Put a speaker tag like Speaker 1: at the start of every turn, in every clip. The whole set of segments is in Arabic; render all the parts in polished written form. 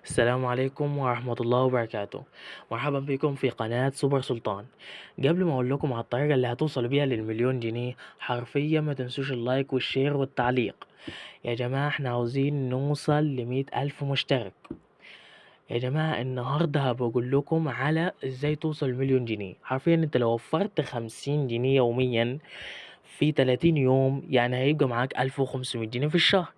Speaker 1: السلام عليكم ورحمة الله وبركاته. مرحبا بكم في قناة سوبر سلطان. قبل ما اقول لكم على الطريقة اللي هتوصل بيها للمليون جنيه حرفيا ما تنسوش اللايك والشير والتعليق. يا جماعة احنا عاوزين نوصل ل100,000 مشترك. يا جماعة النهاردة بقول لكم على ازاي توصل مليون جنيه. حرفيا انت لو وفرت 50 جنيه يوميا في 30 يوم يعني هيبقى معاك 1500 جنيه في الشهر.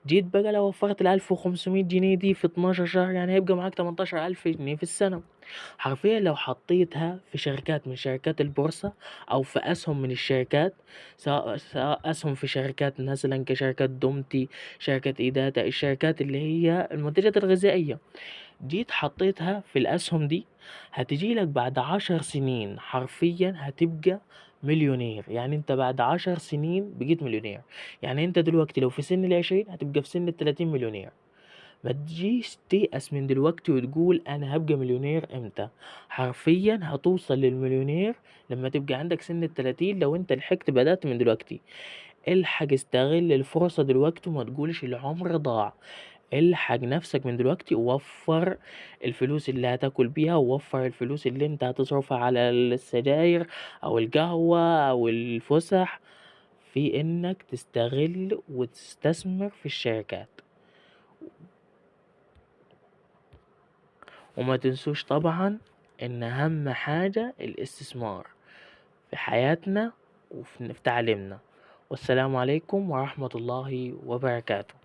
Speaker 1: جيت بقى لو وفرت ال1500 جنيه دي في 12 شهر يعني هيبقى معاك 18,000 جنيه في السنة. حرفيا لو حطيتها في شركات من شركات البورصة أو في أسهم من الشركات، سواء أسهم في شركات مثلا كشركة دومتي، شركة إيداتا، الشركات اللي هي المنتجات الغذائية، جيت حطيتها في الأسهم دي هتجيلك بعد 10 سنين حرفيا هتبقى مليونير. يعني انت بعد 10 سنين بقيت مليونير. يعني انت دلوقتي لو في سن ال20 هتبقى في سن ال30 مليونير. ما تجيش تيأس من دلوقتي وتقول انا هبقى مليونير امتى. حرفيا هتوصل للمليونير لما تبقى عندك سن ال30 لو انت لحقت بدأت من دلوقتي. الحق استغل الفرصة دلوقتي وما تقولش العمر ضاع. الحق نفسك من دلوقتي ووفر الفلوس اللي هتاكل بيها، ووفر الفلوس اللي انت هتصرفها على السجاير او القهوة او الفسح، في انك تستغل وتستثمر في الشركات. وما تنسوش طبعا ان اهم حاجة الاستثمار في حياتنا وفي تعليمنا. والسلام عليكم ورحمة الله وبركاته.